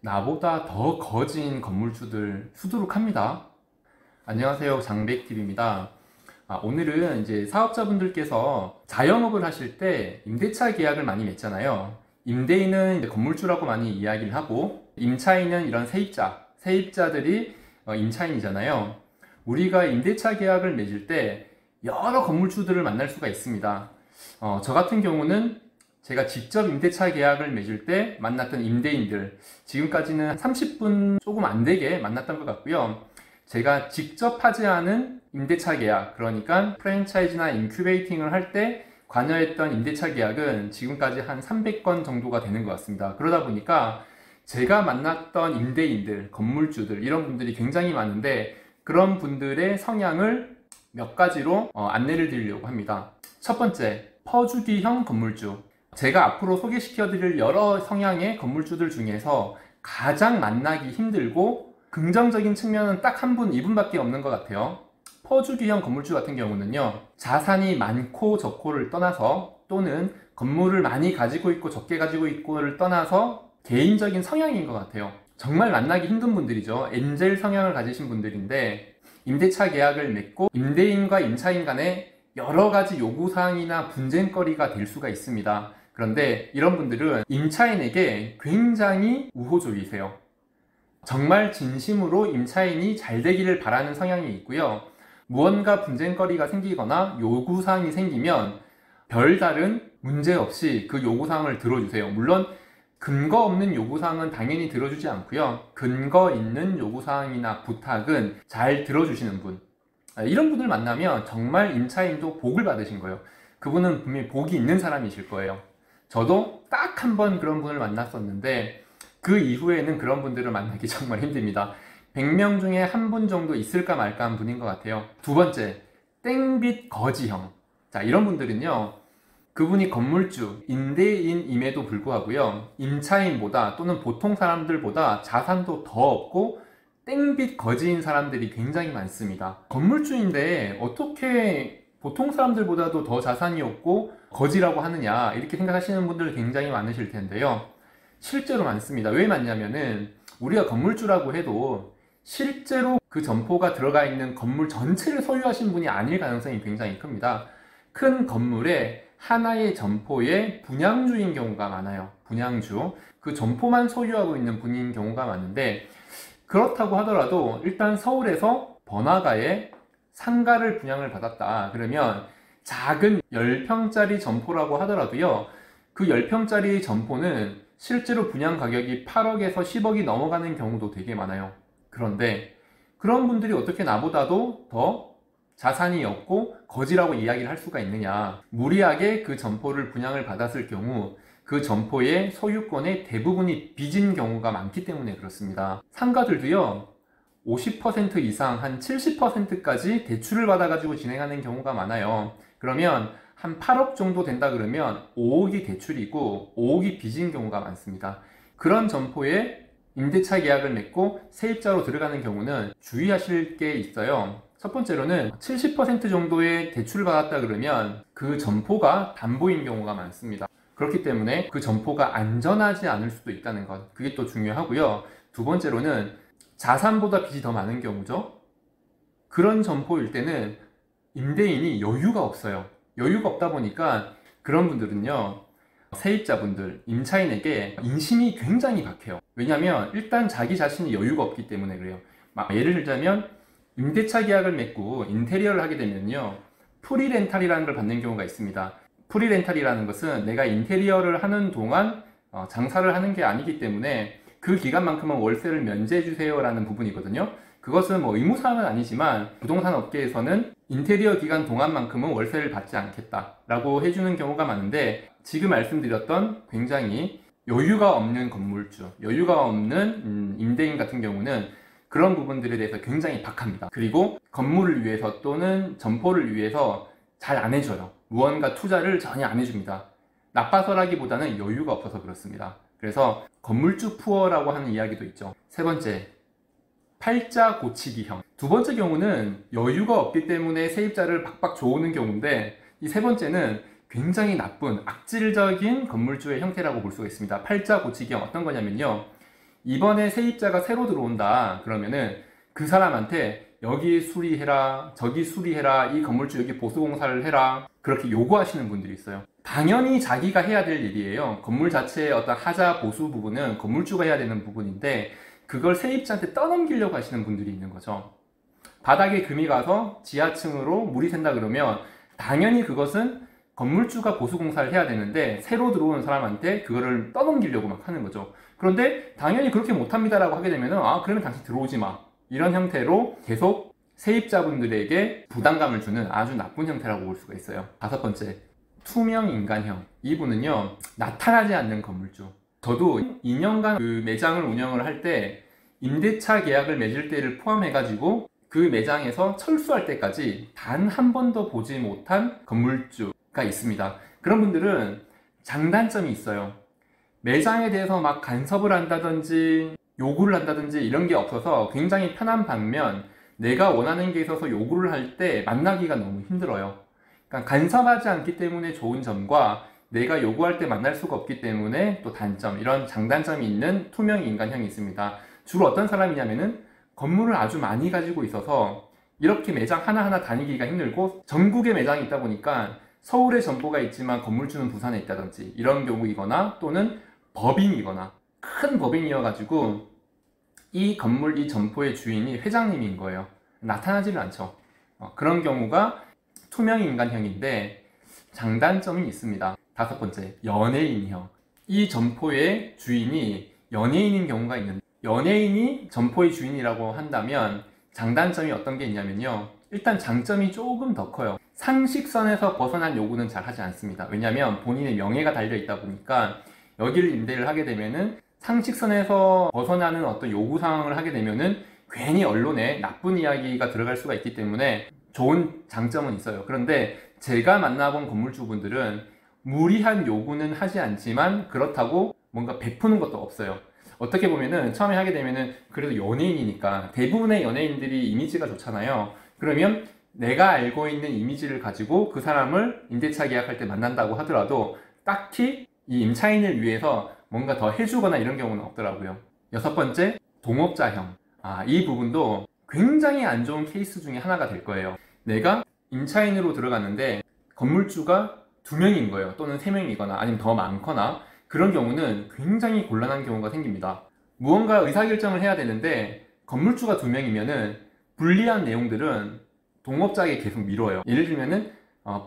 나보다 더 거진 건물주들 수두룩합니다. 안녕하세요, 장백TV입니다. 오늘은 이제 사업자분들께서 자영업을 하실 때 임대차 계약을 많이 맺잖아요. 임대인은 이제 건물주라고 많이 이야기를 하고, 임차인은 이런 세입자들이 임차인이잖아요. 우리가 임대차 계약을 맺을 때 여러 건물주들을 만날 수가 있습니다. 저 같은 경우는 제가 직접 임대차 계약을 맺을 때 만났던 임대인들, 지금까지는 한 30분 조금 안 되게 만났던 것 같고요. 제가 직접 하지 않은 임대차 계약, 그러니까 프랜차이즈나 인큐베이팅을 할 때 관여했던 임대차 계약은 지금까지 한 300건 정도가 되는 것 같습니다. 그러다 보니까 제가 만났던 임대인들, 건물주들, 이런 분들이 굉장히 많은데, 그런 분들의 성향을 몇 가지로 안내를 드리려고 합니다. 첫 번째, 퍼주기형 건물주. 제가 앞으로 소개시켜 드릴 여러 성향의 건물주들 중에서 가장 만나기 힘들고 긍정적인 측면은 딱 한 분, 이분밖에 없는 것 같아요. 퍼주기형 건물주 같은 경우는요, 자산이 많고 적고를 떠나서, 또는 건물을 많이 가지고 있고 적게 가지고 있고를 떠나서 개인적인 성향인 것 같아요. 정말 만나기 힘든 분들이죠. 엔젤 성향을 가지신 분들인데, 임대차 계약을 맺고 임대인과 임차인 간에 여러 가지 요구사항이나 분쟁거리가 될 수가 있습니다. 그런데 이런 분들은 임차인에게 굉장히 우호적이세요. 정말 진심으로 임차인이 잘 되기를 바라는 성향이 있고요. 무언가 분쟁거리가 생기거나 요구사항이 생기면 별다른 문제 없이 그 요구사항을 들어주세요. 물론 근거 없는 요구사항은 당연히 들어주지 않고요. 근거 있는 요구사항이나 부탁은 잘 들어주시는 분. 이런 분을 만나면 정말 임차인도 복을 받으신 거예요. 그분은 분명히 복이 있는 사람이실 거예요. 저도 딱 한 번 그런 분을 만났었는데, 그 이후에는 그런 분들을 만나기 정말 힘듭니다. 100명 중에 한 분 정도 있을까 말까 한 분인 것 같아요. 두 번째, 땡빛 거지형. 자, 이런 분들은요, 그분이 건물주, 임대인임에도 불구하고요, 임차인보다 또는 보통 사람들보다 자산도 더 없고 땡빛 거지인 사람들이 굉장히 많습니다. 건물주인데 어떻게 보통 사람들보다도 더 자산이 없고 거지라고 하느냐, 이렇게 생각하시는 분들 굉장히 많으실 텐데요. 실제로 많습니다. 왜 많냐면은 우리가 건물주라고 해도 실제로 그 점포가 들어가 있는 건물 전체를 소유하신 분이 아닐 가능성이 굉장히 큽니다. 큰 건물에 하나의 점포의 분양주인 경우가 많아요. 분양주. 그 점포만 소유하고 있는 분인 경우가 많은데, 그렇다고 하더라도 일단 서울에서 번화가에 상가를 분양을 받았다 그러면 작은 10평짜리 점포라고 하더라도요, 그 10평짜리 점포는 실제로 분양 가격이 8억에서 10억이 넘어가는 경우도 되게 많아요. 그런데 그런 분들이 어떻게 나보다도 더 자산이 없고 거지라고 이야기를 할 수가 있느냐. 무리하게 그 점포를 분양을 받았을 경우 그 점포의 소유권의 대부분이 빚인 경우가 많기 때문에 그렇습니다. 상가들도요, 50% 이상 한 70%까지 대출을 받아가지고 진행하는 경우가 많아요. 그러면 한 8억 정도 된다 그러면 5억이 대출이고 5억이 빚인 경우가 많습니다. 그런 점포에 임대차 계약을 맺고 세입자로 들어가는 경우는 주의하실 게 있어요. 첫 번째로는 70% 정도의 대출을 받았다 그러면 그 점포가 담보인 경우가 많습니다. 그렇기 때문에 그 점포가 안전하지 않을 수도 있다는 것, 그게 또 중요하고요. 두 번째로는 자산보다 빚이 더 많은 경우죠. 그런 점포일 때는 임대인이 여유가 없어요. 여유가 없다 보니까 그런 분들은요, 세입자분들, 임차인에게 인심이 굉장히 박해요. 왜냐하면 일단 자기 자신이 여유가 없기 때문에 그래요. 예를 들자면 임대차 계약을 맺고 인테리어를 하게 되면요, 프리렌탈이라는 걸 받는 경우가 있습니다. 프리렌탈이라는 것은 내가 인테리어를 하는 동안 장사를 하는 게 아니기 때문에 그 기간만큼은 월세를 면제해 주세요 라는 부분이거든요. 그것은 뭐 의무사항은 아니지만 부동산 업계에서는 인테리어 기간 동안만큼은 월세를 받지 않겠다 라고 해주는 경우가 많은데, 지금 말씀드렸던 굉장히 여유가 없는 건물주, 여유가 없는 임대인 같은 경우는 그런 부분들에 대해서 굉장히 박합니다. 그리고 건물을 위해서 또는 점포를 위해서 잘 안 해줘요. 무언가 투자를 전혀 안 해줍니다. 나빠서라기보다는 여유가 없어서 그렇습니다. 그래서 건물주 푸어라고 하는 이야기도 있죠. 세 번째, 팔자 고치기형. 두 번째 경우는 여유가 없기 때문에 세입자를 박박 조우는 경우인데, 이 세 번째는 굉장히 나쁜 악질적인 건물주의 형태라고 볼 수가 있습니다. 팔자 고치기형 어떤 거냐면요, 이번에 세입자가 새로 들어온다 그러면은 그 사람한테 여기 수리해라, 저기 수리해라, 이 건물주 여기 보수공사를 해라, 그렇게 요구하시는 분들이 있어요. 당연히 자기가 해야 될 일이에요. 건물 자체의 어떤 하자 보수 부분은 건물주가 해야 되는 부분인데 그걸 세입자한테 떠넘기려고 하시는 분들이 있는 거죠. 바닥에 금이 가서 지하층으로 물이 샌다 그러면 당연히 그것은 건물주가 보수공사를 해야 되는데 새로 들어온 사람한테 그거를 떠넘기려고 막 하는 거죠. 그런데 당연히 그렇게 못합니다 라고 하게 되면 그러면 당신 들어오지 마, 이런 형태로 계속 세입자분들에게 부담감을 주는 아주 나쁜 형태라고 볼 수가 있어요. 5번째, 투명 인간형. 이분은요, 나타나지 않는 건물주. 저도 2년간 그 매장을 운영을 할 때 임대차 계약을 맺을 때를 포함해 가지고 그 매장에서 철수할 때까지 단 한 번도 보지 못한 건물주가 있습니다. 그런 분들은 장단점이 있어요. 매장에 대해서 막 간섭을 한다든지 요구를 한다든지 이런 게 없어서 굉장히 편한 반면 내가 원하는 게 있어서 요구를 할 때 만나기가 너무 힘들어요. 그러니까 간섭하지 않기 때문에 좋은 점과 내가 요구할 때 만날 수가 없기 때문에 또 단점, 이런 장단점이 있는 투명 인간형이 있습니다. 주로 어떤 사람이냐면은 건물을 아주 많이 가지고 있어서 이렇게 매장 하나하나 다니기가 힘들고 전국에 매장이 있다 보니까 서울에 점포가 있지만 건물주는 부산에 있다든지 이런 경우이거나 또는 법인이거나 큰 법인이어가지고 이 건물, 이 점포의 주인이 회장님인 거예요. 나타나지는 않죠. 그런 경우가 투명 인간형인데 장단점이 있습니다. 5번째, 연예인형. 이 점포의 주인이 연예인인 경우가 있는데 연예인이 점포의 주인이라고 한다면 장단점이 어떤 게 있냐면요, 일단 장점이 조금 더 커요. 상식선에서 벗어난 요구는 잘 하지 않습니다. 왜냐하면 본인의 명예가 달려있다 보니까 여기를 임대를 하게 되면은 상식선에서 벗어나는 어떤 요구 사항을 하게 되면은 괜히 언론에 나쁜 이야기가 들어갈 수가 있기 때문에 좋은 장점은 있어요. 그런데 제가 만나본 건물주분들은 무리한 요구는 하지 않지만 그렇다고 뭔가 베푸는 것도 없어요. 어떻게 보면은 처음에 하게 되면은 그래도 연예인이니까 대부분의 연예인들이 이미지가 좋잖아요. 그러면 내가 알고 있는 이미지를 가지고 그 사람을 임대차 계약할 때 만난다고 하더라도 딱히 이 임차인을 위해서 뭔가 더 해주거나 이런 경우는 없더라고요. 6번째, 동업자형. 이 부분도 굉장히 안 좋은 케이스 중에 하나가 될 거예요. 내가 임차인으로 들어갔는데 건물주가 2명인 거예요. 또는 3명이거나 아니면 더 많거나 그런 경우는 굉장히 곤란한 경우가 생깁니다. 무언가 의사결정을 해야 되는데 건물주가 2명이면은 불리한 내용들은 동업자에게 계속 미뤄요. 예를 들면은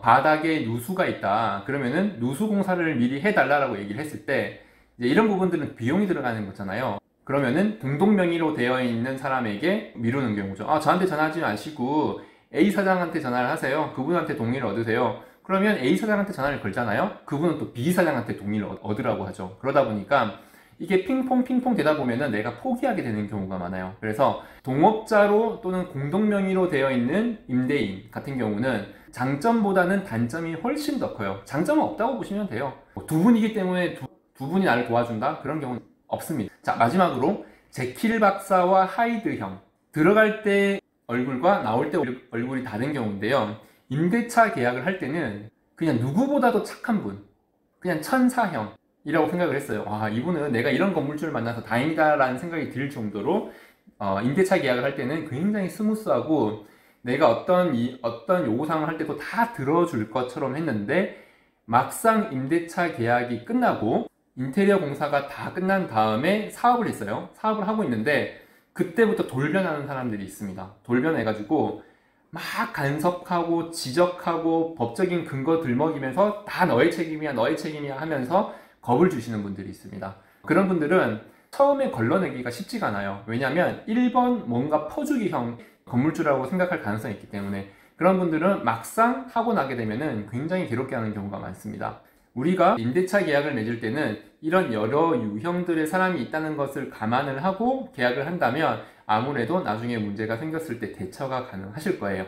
바닥에 누수가 있다 그러면은 누수 공사를 미리 해달라고 얘기를 했을 때 이제 이런 부분들은 비용이 들어가는 거잖아요. 그러면은 공동 명의로 되어 있는 사람에게 미루는 경우죠. 저한테 전화하지 마시고 A 사장한테 전화를 하세요. 그분한테 동의를 얻으세요. 그러면 A 사장한테 전화를 걸잖아요. 그분은 또 B 사장한테 동의를 얻으라고 하죠. 그러다 보니까 이게 핑퐁 되다 보면은 내가 포기하게 되는 경우가 많아요. 그래서 동업자로 또는 공동 명의로 되어 있는 임대인 같은 경우는 장점보다는 단점이 훨씬 더 커요. 장점은 없다고 보시면 돼요. 두 분이기 때문에 두 분이 나를 도와준다? 그런 경우는 없습니다. 자, 마지막으로 제킬 박사와 하이드형. 들어갈 때 얼굴과 나올 때 얼굴이 다른 경우인데요. 임대차 계약을 할 때는 그냥 누구보다도 착한 분, 그냥 천사형이라고 생각을 했어요. 이분은 내가 이런 건물주를 만나서 다행이다 라는 생각이 들 정도로 임대차 계약을 할 때는 굉장히 스무스하고 내가 어떤 요구사항을 할 때도 다 들어줄 것처럼 했는데 막상 임대차 계약이 끝나고 인테리어 공사가 다 끝난 다음에 사업을 했어요. 사업을 하고 있는데 그때부터 돌변하는 사람들이 있습니다. 돌변해가지고 막 간섭하고 지적하고 법적인 근거 들먹이면서 다 너의 책임이야 하면서 겁을 주시는 분들이 있습니다. 그런 분들은 처음에 걸러내기가 쉽지가 않아요. 왜냐하면 1번 뭔가 퍼주기형 건물주라고 생각할 가능성이 있기 때문에 그런 분들은 막상 하고 나게 되면은 굉장히 괴롭게 하는 경우가 많습니다. 우리가 임대차 계약을 맺을 때는 이런 여러 유형들의 사람이 있다는 것을 감안을 하고 계약을 한다면 아무래도 나중에 문제가 생겼을 때 대처가 가능하실 거예요.